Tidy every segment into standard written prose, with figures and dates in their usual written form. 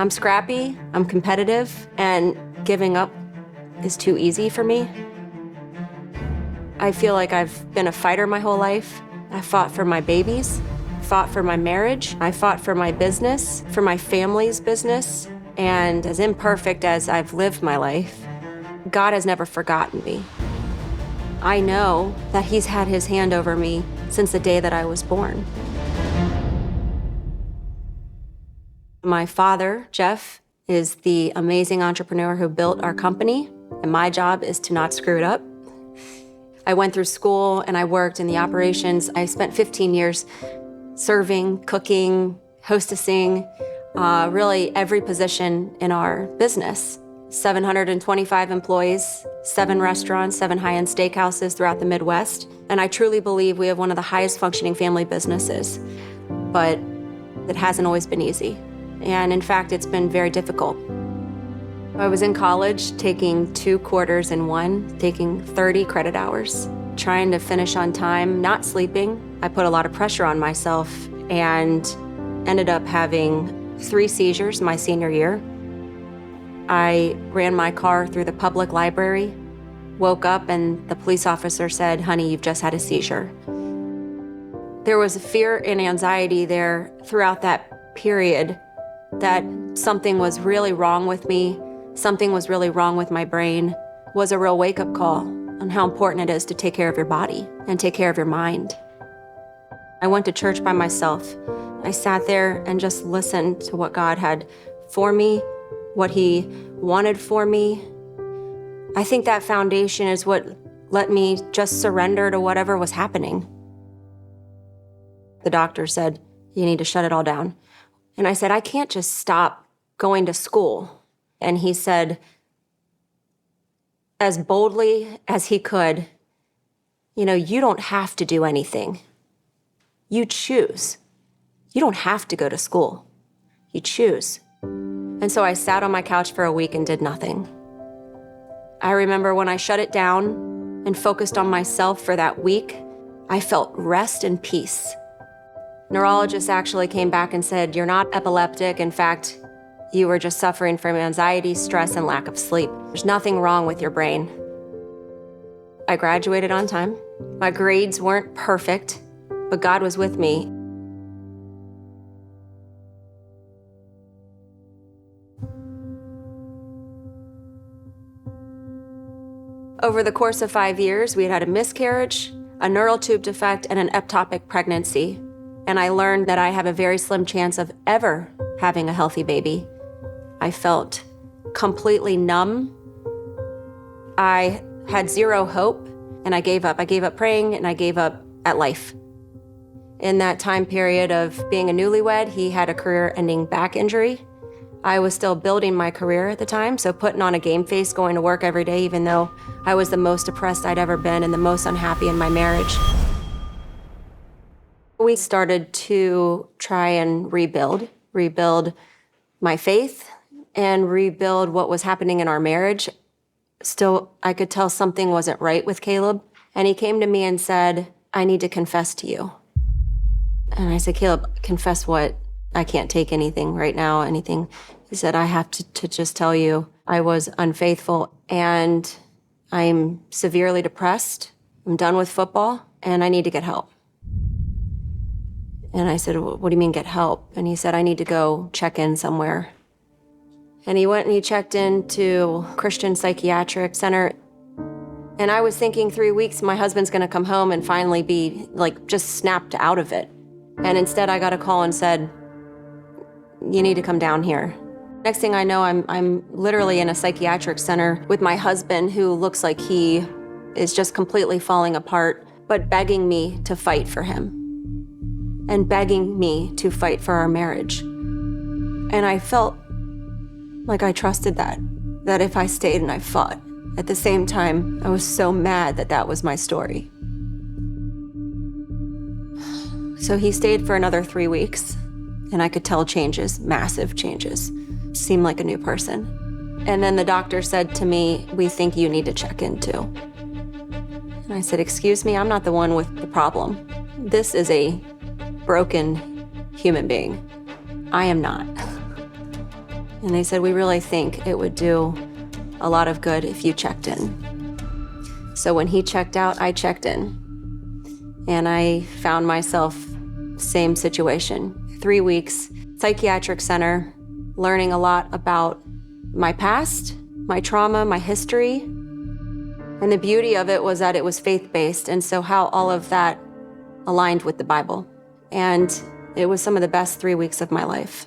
I'm scrappy, I'm competitive, and giving up is too easy for me. I feel like I've been a fighter my whole life. I fought for my babies, fought for my marriage, I fought for my business, for my family's business, and as imperfect as I've lived my life, God has never forgotten me. I know that He's had His hand over me since the day that I was born. My father, Jeff, is the amazing entrepreneur who built our company, and my job is to not screw it up. I went through school and I worked in the operations. I spent 15 years serving, cooking, hostessing, really every position in our business. 725 employees, 7 restaurants, 7 high-end steakhouses throughout the Midwest. And I truly believe we have one of the highest functioning family businesses. But it hasn't always been easy. And in fact, it's been very difficult. I was in college taking 2 quarters in one, taking 30 credit hours, trying to finish on time, not sleeping. I put a lot of pressure on myself and ended up having 3 seizures my senior year. I ran my car through the public library, woke up, and the police officer said, "Honey, you've just had a seizure." There was a fear and anxiety there throughout that period that something was really wrong with me, something was really wrong with my brain, was a real wake-up call on how important it is to take care of your body and take care of your mind. I went to church by myself. I sat there and just listened to what God had for me, what He wanted for me. I think that foundation is what let me just surrender to whatever was happening. The doctor said, "You need to shut it all down." And I said, "I can't just stop going to school." And he said, as boldly as he could, "You don't have to do anything. You choose. You don't have to go to school. You choose." And so I sat on my couch for a week and did nothing. I remember when I shut it down and focused on myself for that week, I felt rest and peace. Neurologist actually came back and said, "You're not epileptic. In fact, you were just suffering from anxiety, stress, and lack of sleep. There's nothing wrong with your brain." I graduated on time. My grades weren't perfect, but God was with me. Over the course of 5 years, we had a miscarriage, a neural tube defect, and an ectopic pregnancy. And I learned that I have a very slim chance of ever having a healthy baby. I felt completely numb. I had zero hope, and I gave up. I gave up praying, and I gave up at life. In that time period of being a newlywed, he had a career-ending back injury. I was still building my career at the time, so putting on a game face, going to work every day, even though I was the most depressed I'd ever been and the most unhappy in my marriage. We started to try and rebuild my faith and rebuild what was happening in our marriage. Still, I could tell something wasn't right with Caleb. And he came to me and said, "I need to confess to you." And I said, "Caleb, confess what? I can't take anything right now, anything." He said, "I have to just tell you I was unfaithful and I'm severely depressed. I'm done with football and I need to get help." And I said, "What do you mean get help?" And he said, "I need to go check in somewhere." And he went and he checked into Christian Psychiatric Center. And I was thinking 3 weeks, my husband's gonna come home and finally be just snapped out of it. And instead I got a call and said, "You need to come down here." Next thing I know, I'm literally in a psychiatric center with my husband, who looks like he is just completely falling apart, but begging me to fight for him and begging me to fight for our marriage. And I felt like I trusted that if I stayed and I fought. At the same time, I was so mad that that was my story. So he stayed for another 3 weeks, and I could tell changes, massive changes. Seemed like a new person. And then the doctor said to me, "We think you need to check in too." And I said, "Excuse me, I'm not the one with the problem. This is a broken human being. I am not." And they said, we really think it would do a lot of good if you checked in. So when he checked out, I checked in. And I found myself, same situation. 3 weeks, psychiatric center, learning a lot about my past, my trauma, my history. And the beauty of it was that it was faith-based, and so how all of that aligned with the Bible. And it was some of the best 3 weeks of my life.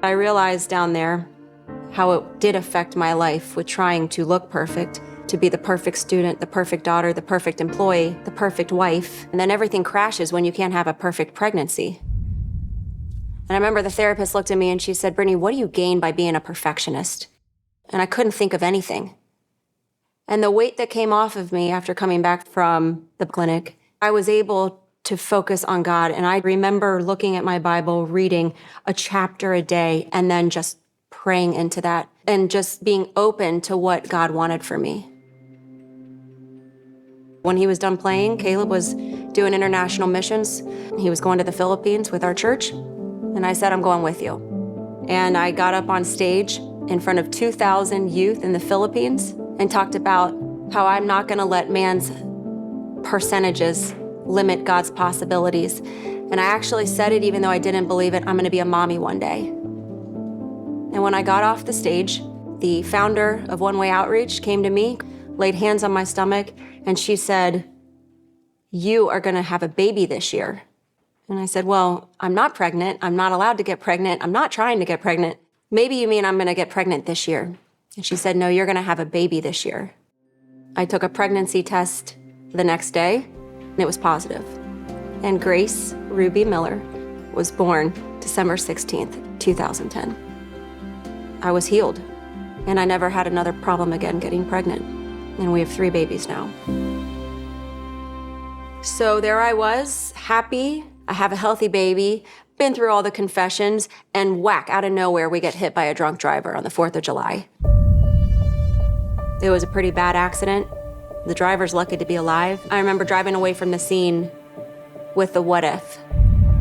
I realized down there how it did affect my life with trying to look perfect, to be the perfect student, the perfect daughter, the perfect employee, the perfect wife. And then everything crashes when you can't have a perfect pregnancy. And I remember the therapist looked at me and she said, Brittany, what do you gain by being a perfectionist? And I couldn't think of anything. And the weight that came off of me after coming back from the clinic, I was able to focus on God. And I remember looking at my Bible, reading a chapter a day, and then just praying into that and just being open to what God wanted for me. When he was done playing, Caleb was doing international missions. He was going to the Philippines with our church. And I said, I'm going with you. And I got up on stage in front of 2,000 youth in the Philippines and talked about how I'm not going to let man's percentages limit God's possibilities. And I actually said it even though I didn't believe it, I'm going to be a mommy one day. And when I got off the stage, the founder of One Way Outreach came to me, laid hands on my stomach, and she said, you are going to have a baby this year. And I said, well, I'm not pregnant. I'm not allowed to get pregnant. I'm not trying to get pregnant. Maybe you mean I'm going to get pregnant this year. And she said, no, you're going to have a baby this year. I took a pregnancy test the next day, and it was positive. And Grace Ruby Miller was born December 16th, 2010. I was healed, and I never had another problem again getting pregnant. And we have 3 babies now. So there I was, happy. I have a healthy baby, been through all the confessions, and whack, out of nowhere, we get hit by a drunk driver on the 4th of July. It was a pretty bad accident. The driver's lucky to be alive. I remember driving away from the scene with the what if,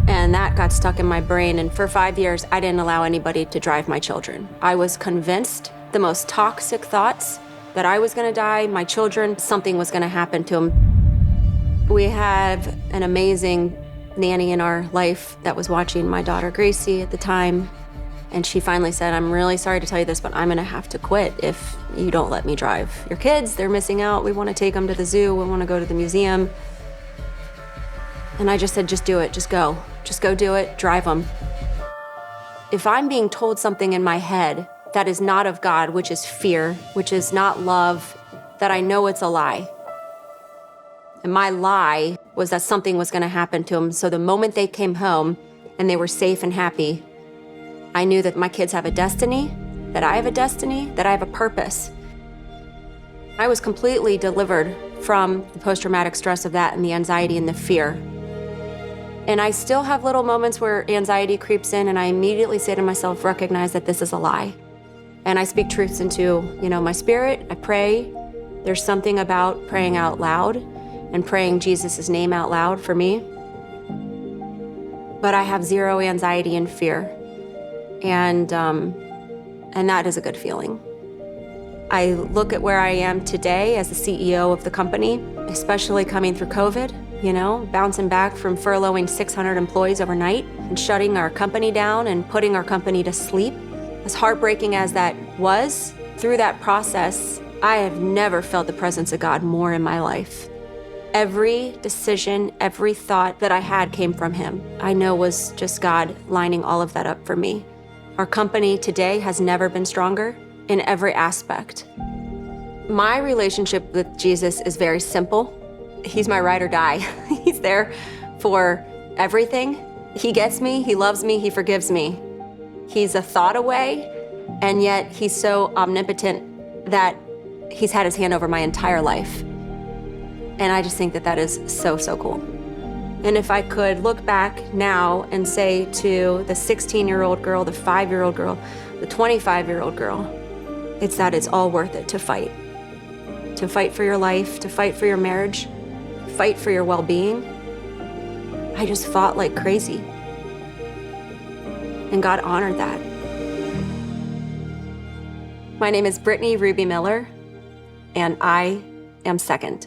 and that got stuck in my brain, and for 5 years, I didn't allow anybody to drive my children. I was convinced the most toxic thoughts that I was gonna die, my children, something was gonna happen to them. We have an amazing nanny in our life that was watching my daughter Gracie at the time, and she finally said, I'm really sorry to tell you this, but I'm gonna have to quit if you don't let me drive your kids. They're missing out. We wanna take them to the zoo. We wanna go to the museum. And I just said, just do it, just go. Just go do it, drive them. If I'm being told something in my head that is not of God, which is fear, which is not love, that I know it's a lie. And my lie was that something was gonna happen to them. So the moment they came home and they were safe and happy, I knew that my kids have a destiny, that I have a destiny, that I have a purpose. I was completely delivered from the post-traumatic stress of that and the anxiety and the fear. And I still have little moments where anxiety creeps in, and I immediately say to myself, recognize that this is a lie. And I speak truths into, my spirit. I pray. There's something about praying out loud and praying Jesus' name out loud for me. But I have zero anxiety and fear. And that is a good feeling. I look at where I am today as the CEO of the company, especially coming through COVID, bouncing back from furloughing 600 employees overnight and shutting our company down and putting our company to sleep. As heartbreaking as that was, through that process, I have never felt the presence of God more in my life. Every decision, every thought that I had came from Him. I know was just God lining all of that up for me. Our company today has never been stronger in every aspect. My relationship with Jesus is very simple. He's my ride or die. He's there for everything. He gets me, He loves me, He forgives me. He's a thought away, and yet He's so omnipotent that He's had His hand over my entire life. And I just think that that is so, so cool. And if I could look back now and say to the 16-year-old girl, the 5-year-old girl, the 25-year-old girl, it's that it's all worth it to fight. To fight for your life, to fight for your marriage, fight for your well-being. I just fought like crazy. And God honored that. My name is Brittany Ruby Miller, and I am second.